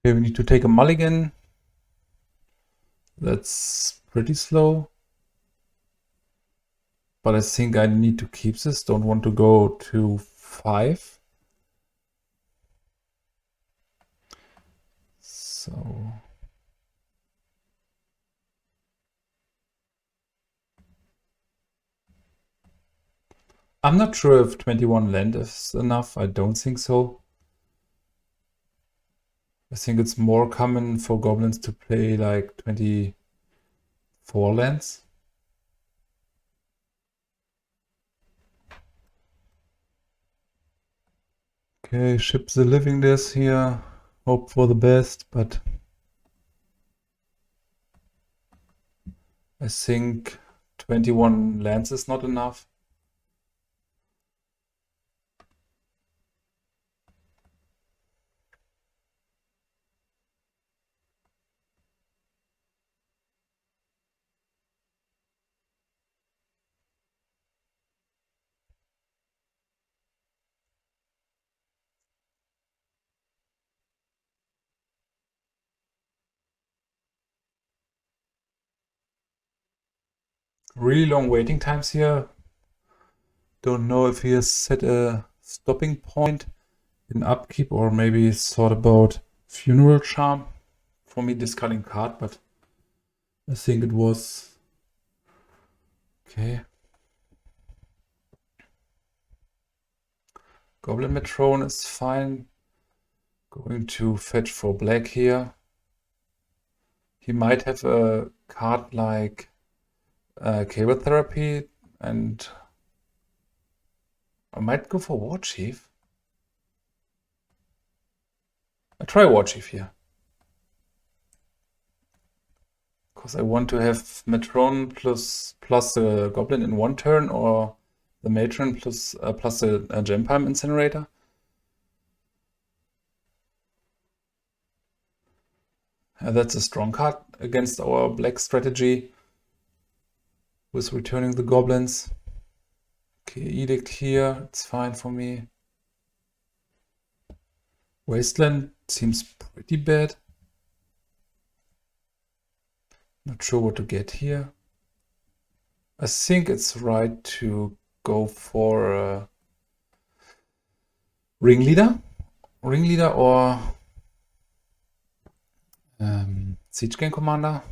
Okay, we need to take a mulligan. That's pretty slow. But I think I need to keep this. Don't want to go to 5. So I'm not sure if 21 land is enough. I don't think so. I think it's more common for goblins to play like 24 lands. Okay, ship the living deaths here. Hope for the best, but I think 21 lands is not enough. Really long waiting times here. Don't know if he has set a stopping point in upkeep or maybe thought about Funeral Charm for me discarding card, but I think it was okay. Goblin Matrone is fine. Going to fetch for black here. He might have a card like Cable Therapy, and I might go for War Chief. I try War Chief here. Because I want to have Matron plus the Goblin in one turn, or the Matron plus the Gempalm Incinerator. That's a strong card against our black strategy with returning the goblins. Okay, Edict here, it's fine for me. Wasteland seems pretty bad. Not sure what to get here. I think it's right to go for Ringleader or Siege Gang Commander.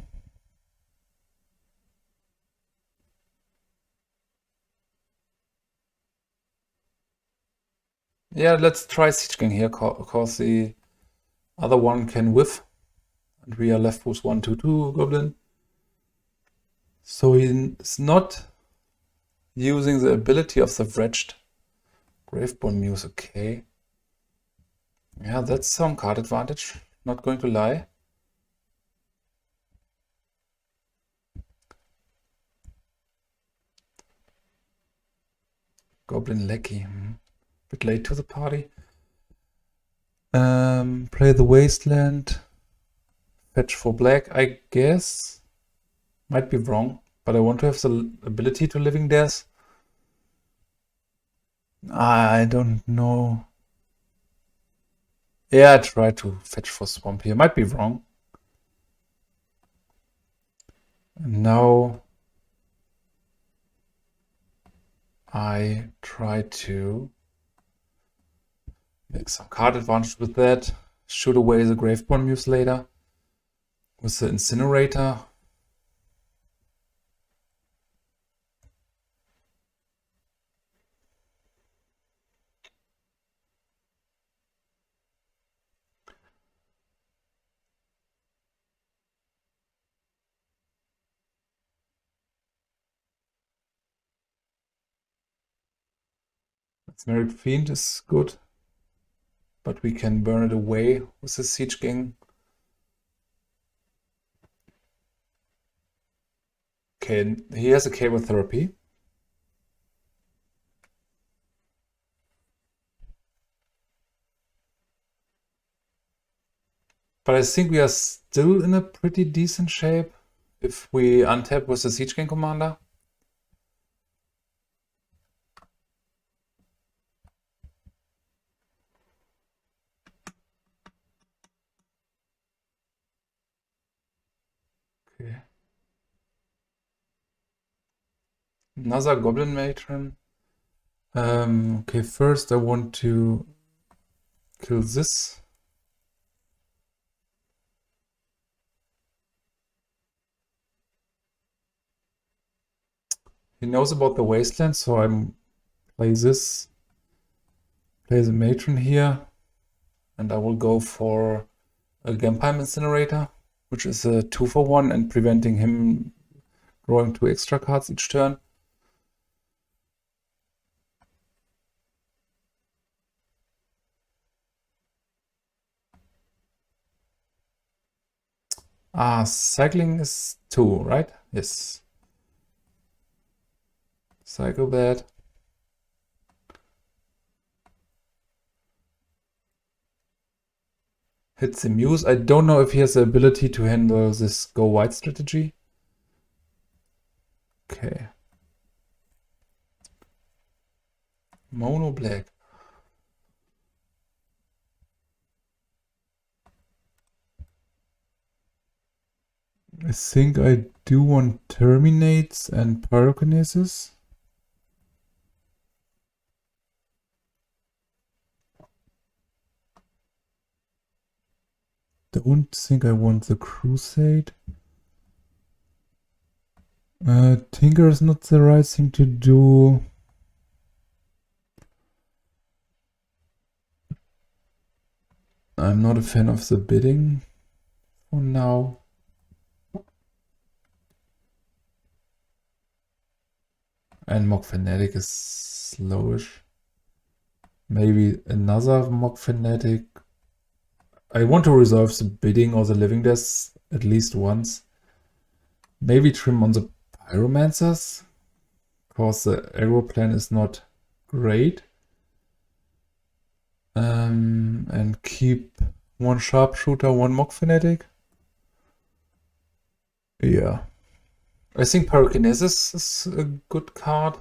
Yeah, let's try Siege Gang here, because the other one can whiff, and we are left with 1/2/2 Goblin. So he's not using the ability of the Wretched Graveborn Muse. Okay. Yeah, that's some card advantage, not going to lie. Goblin Lackey. Bit late to the party. Play the Wasteland. Fetch for black, I guess. Might be wrong, but I want to have the ability to Living Death. I don't know. Yeah, I try to fetch for Swamp here. Might be wrong. And now I try to make some card advantage with that. Shoot away the Graveborn Muse later with the Incinerator. Merrick Fiend is good, but we can burn it away with the Siege Gang. Okay, he has a Cable Therapy. But I think we are still in a pretty decent shape if we untap with the Siege Gang Commander. Okay. Another Goblin Matron. Okay, first I want to kill this. He knows about the wasteland, so I'm play this. Play the Matron here. And I will go for a Gampime Incinerator, which is a 2-for-1 and preventing him drawing 2 extra cards each turn. Cycling is 2, right? Yes. Cycle that. Hits the Muse. I don't know if he has the ability to handle this go white strategy. Okay. Mono black. I think I do want Terminates and Pyrokinesis. Don't think I want the Crusade. Tinker is not the right thing to do. I'm not a fan of the bidding for now. And Mock Fanatic is slowish. Maybe another Mock Fanatic. I want to resolve the bidding or the living deaths at least once. Maybe trim on the Pyromancers, because the aggro plan is not great. And keep 1 Sharpshooter, 1 Mock Fanatic. Yeah. I think Pyrokinesis is a good card.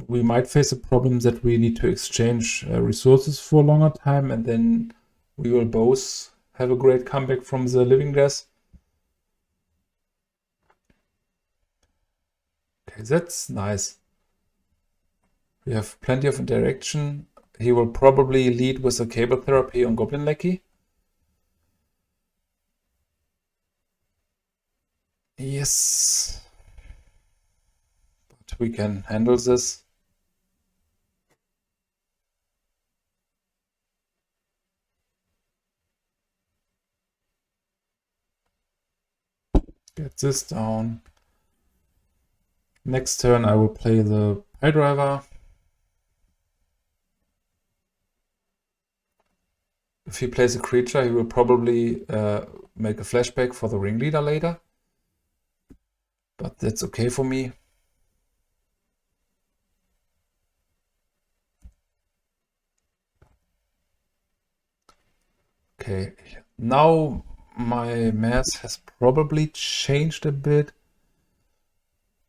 We might face a problem that we need to exchange resources for a longer time, and then we will both have a great comeback from the living death. Okay, that's nice. We have plenty of interaction. He will probably lead with a cable therapy on Goblin Lackey. Yes. But we can handle this. Get this down. Next turn I will play the Pile Driver. If he plays a creature, he will probably make a flashback for the Ringleader later. But that's okay for me. Okay, now my mass has probably changed a bit.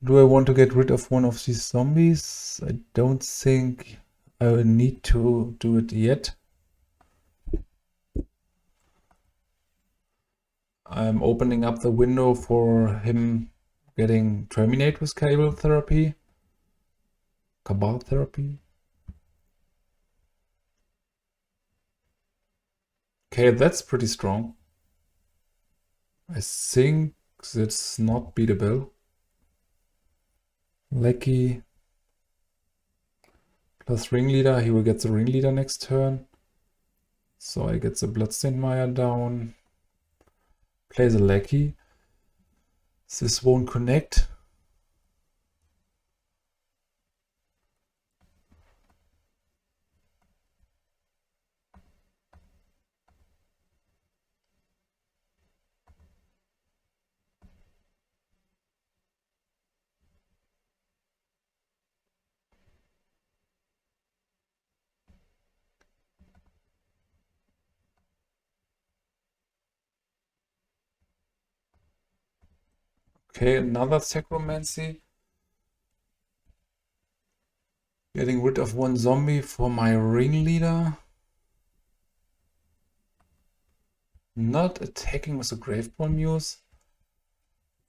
Do I want to get rid of one of these zombies? I don't think I will need to do it yet. I'm opening up the window for him getting Terminate with Cable Therapy. Cabal Therapy. Okay, that's pretty strong. I think that's not beatable. Lackey plus Ringleader. He will get the Ringleader next turn. So I get the Bloodstained Mire down. Play the Lackey. This won't connect. Okay, another Sacromancy. Getting rid of 1 zombie for my Ringleader. Not attacking with a Graveball Muse.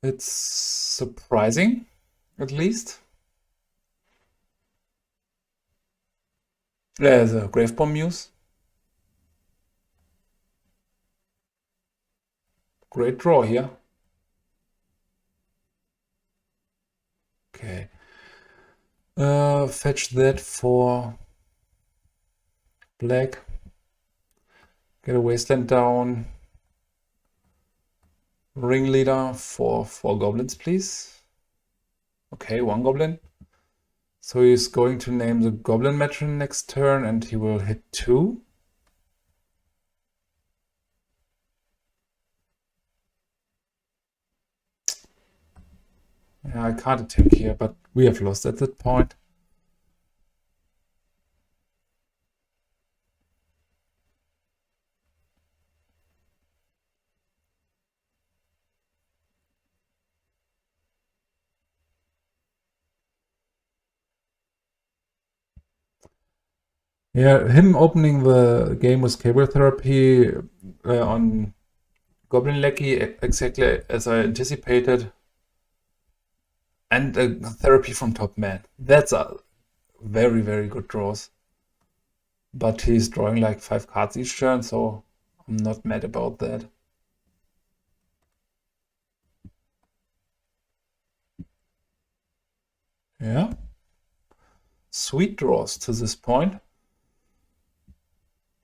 It's surprising, at least. There's a Gravebomb Muse. Great draw here. Okay. Fetch that for black. Get a Wasteland down. Ringleader for 4 goblins, please. Okay, 1 goblin. So he's going to name the Goblin Matron next turn and he will hit 2. Yeah, I can't attack here, but we have lost at that point. Yeah, him opening the game with Cable Therapy on Goblin Lackey exactly as I anticipated. And a therapy from top man. That's a very, very good draws. But he's drawing like 5 cards each turn, so I'm not mad about that. Yeah. Sweet draws to this point.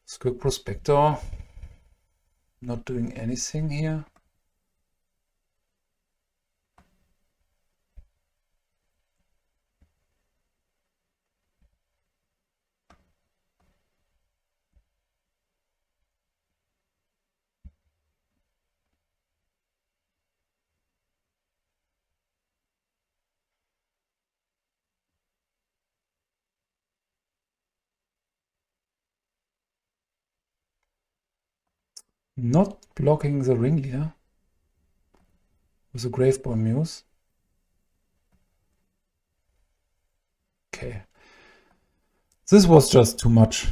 Skirk Prospector. Not doing anything here. Not blocking the ringleader with a Gravebomb Muse. Okay. This was just too much.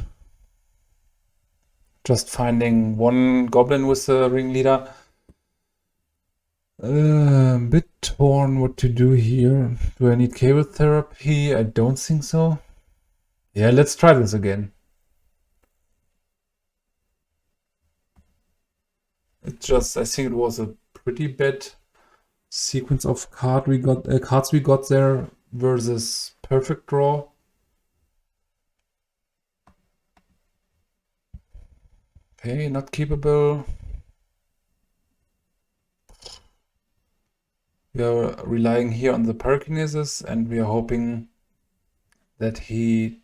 Just finding 1 goblin with the ringleader. A bit torn what to do here. Do I need Cable Therapy? I don't think so. Yeah, let's try this again. I think it was a pretty bad sequence of cards we got there versus perfect draw. Okay, not keepable. We are relying here on the Pyrokinesis and we are hoping that he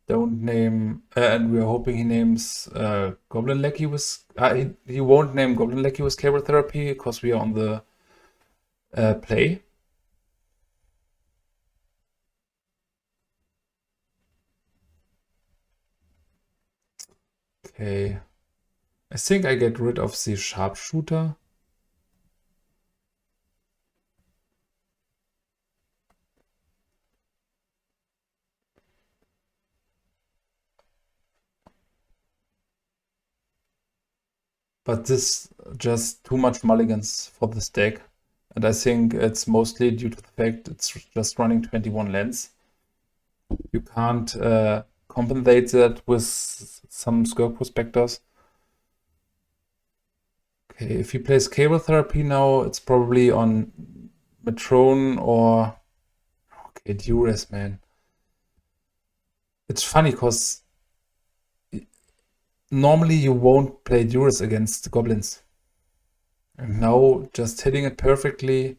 don't name, and we are hoping he names Goblin Lackey with, he won't name Goblin Lackey with Cable Therapy because we are on the play. Okay, I think I get rid of the Sharpshooter. But this just too much mulligans for this deck. And I think it's mostly due to the fact it's just running 21 lands. You can't compensate that with some Skirk Prospectors. Okay, if he plays Cable Therapy now, it's probably on Matrone or... Okay, Duress, man. It's funny because normally you won't play Duress against Goblins. And now just hitting it perfectly.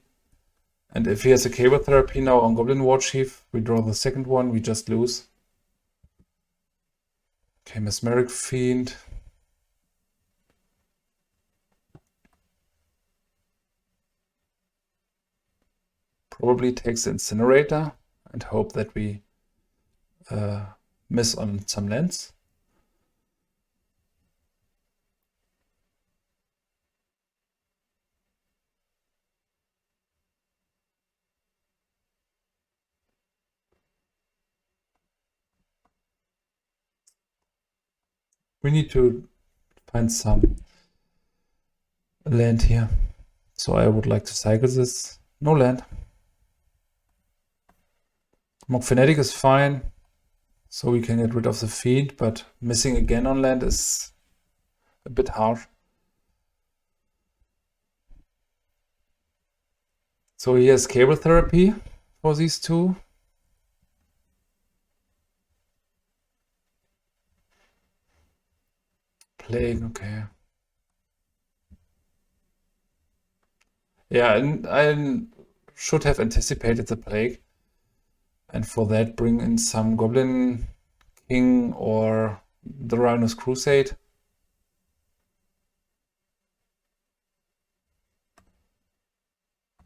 And if he has a Cable Therapy now on Goblin Warchief, we draw the second one, we just lose. Okay, Mesmeric Fiend. Probably takes the Incinerator and hope that we miss on some lands. We need to find some land here. So I would like to cycle this. No land. Mock Fanatic is fine. So we can get rid of the Fiend, but missing again on land is a bit harsh. So he has Cable Therapy for these two. Plague, okay. Yeah, and I should have anticipated the Plague. And for that, bring in some Goblin King or the Rhino's Crusade.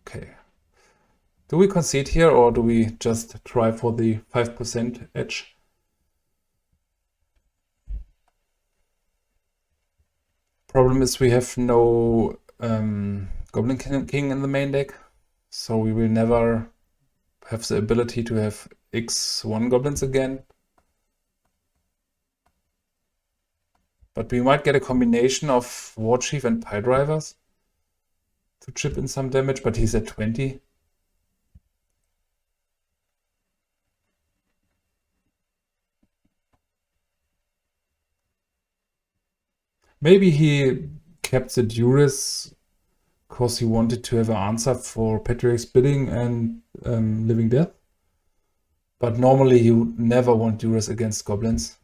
Okay. Do we concede here or do we just try for the 5% edge? Problem is we have no Goblin King in the main deck, so we will never have the ability to have X1 goblins again. But we might get a combination of War Chief and Pile Drivers to chip in some damage, but he's at 20. Maybe he kept the Duras because he wanted to have an answer for Patrick's Bidding and Living Death. But normally you never want Duras against goblins.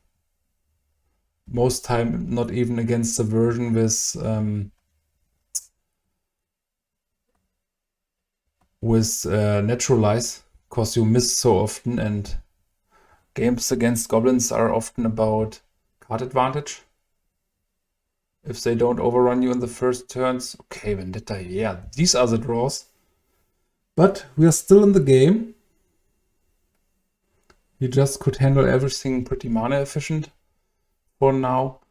Most time not even against the version with Naturalize, because you miss so often, and games against goblins are often about card advantage. If they don't overrun you in the first turns. Okay, Vendetta, yeah, these are the draws. But we are still in the game. He just could handle everything pretty mana efficient for now.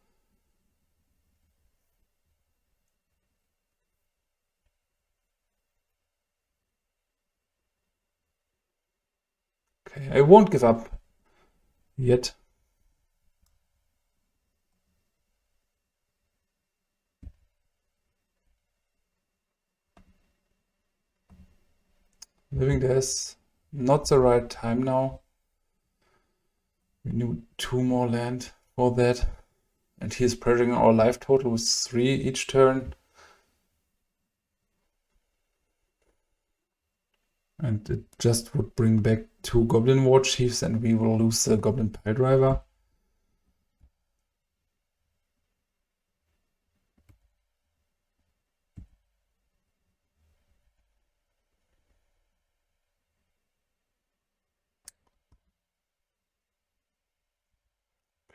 Okay, I won't give up yet. Living Death, not the right time now. We need 2 more land for that. And he is pressuring our life total with 3 each turn. And it just would bring back 2 Goblin War Chiefs and we will lose the Goblin Pile Driver.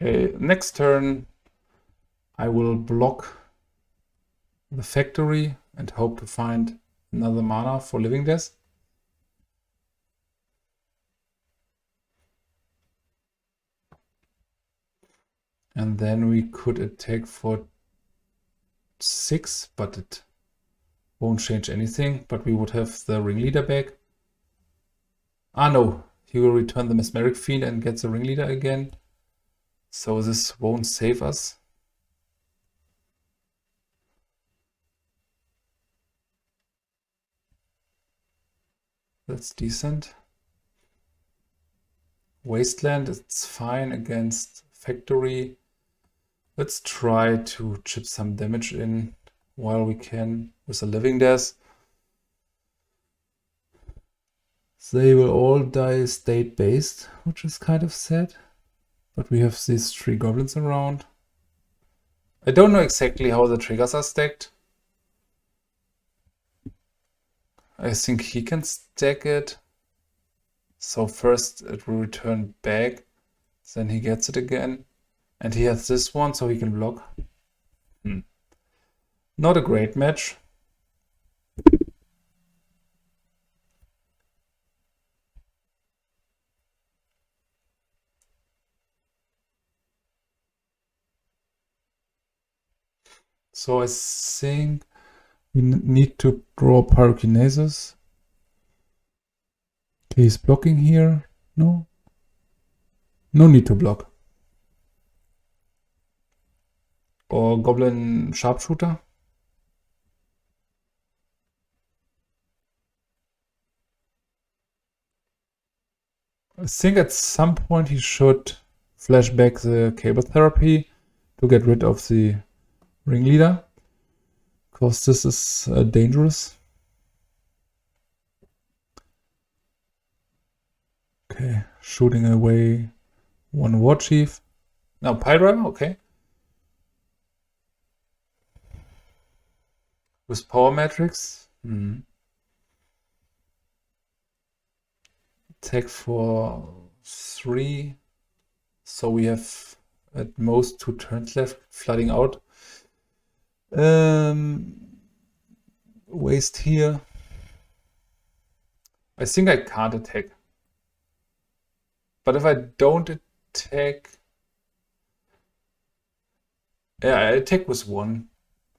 Okay, next turn I will block the factory and hope to find another mana for Living Death. And then we could attack for 6, but it won't change anything. But we would have the Ringleader back. Ah no, he will return the Mesmeric Fiend and get the Ringleader again. So this won't save us. That's decent. Wasteland, it's fine against Factory. Let's try to chip some damage in while we can with a Living Death. They will all die state-based, which is kind of sad. But we have these 3 goblins around. I don't know exactly how the triggers are stacked. I think he can stack it. So first it will return back, then he gets it again. And he has this one, so he can block. Not a great match. So I think we need to draw Pyrokinesis. Okay, he's blocking here. No? No need to block. Or Goblin Sharpshooter. I think at some point he should flash back the cable therapy to get rid of the ringleader, because this is dangerous. Okay, shooting away one war chief. Now Pydriver, okay. With power matrix. Attack for 3. So we have at most 2 turns left, flooding out. Waste here. I think I can't attack. But if I don't attack... Yeah, I attack with 1.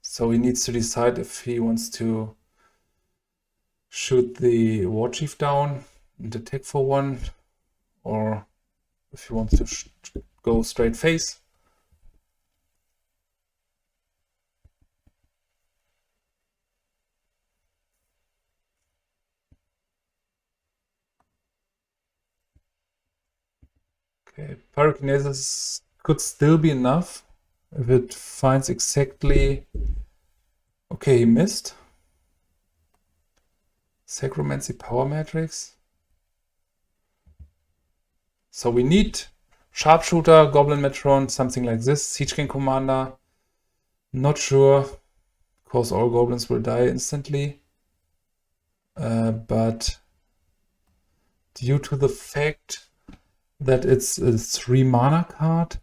So he needs to decide if he wants to shoot the war chief down and attack for 1, or if he wants to go straight face. Okay, pyrokinesis could still be enough if it finds exactly... Okay, he missed. Sacromancy power matrix. So we need sharpshooter, goblin matron, something like this. Siege King commander. Not sure, because all goblins will die instantly. But due to the fact that it's a 3 mana card,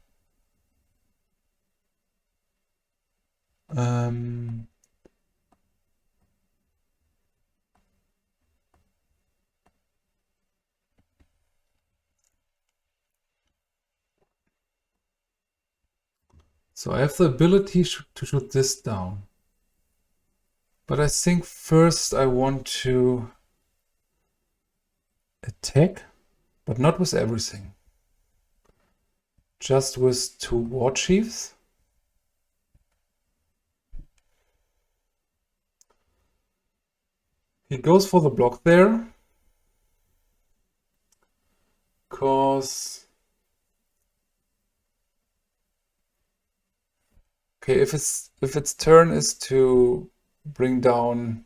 so I have the ability to shoot this down. But I think first I want to attack, but not with everything. Just with 2 war chiefs. He goes for the block there. Because... Okay, if its turn is to bring down...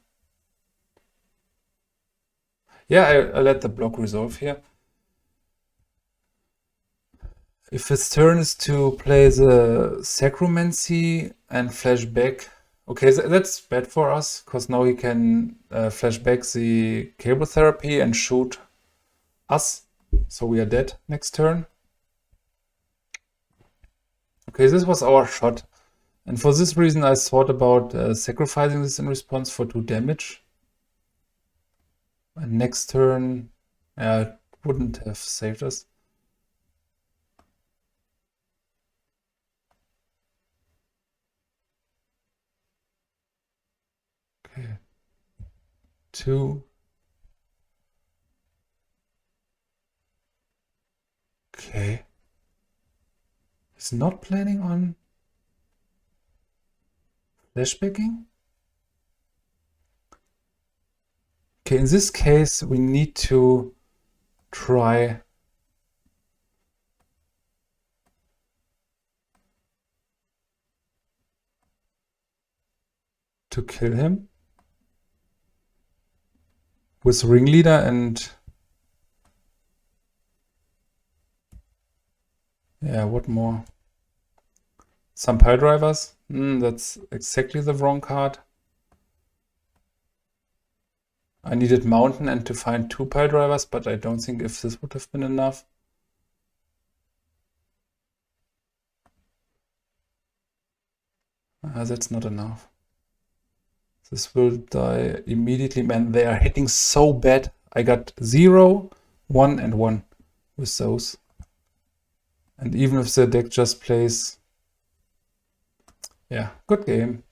Yeah, I let the block resolve here. If its turn is to play the Sacromancy and flash back... Okay, that's bad for us, because now he can flash back the cable therapy and shoot us. So we are dead next turn. Okay, this was our shot. And for this reason I thought about sacrificing this in response for 2 damage. And next turn it wouldn't have saved us. Okay. 2. Okay. He's not planning on flashbacking? Okay, in this case we need to try to kill him with ringleader and yeah, what more? Some pile drivers. That's exactly the wrong card. I needed mountain and to find 2 pile drivers, but I don't think if this would have been enough. That's not enough. This will die immediately. Man, they are hitting so bad. I got 0, 1 and 1 with those. And even if the deck just plays... Yeah, good game.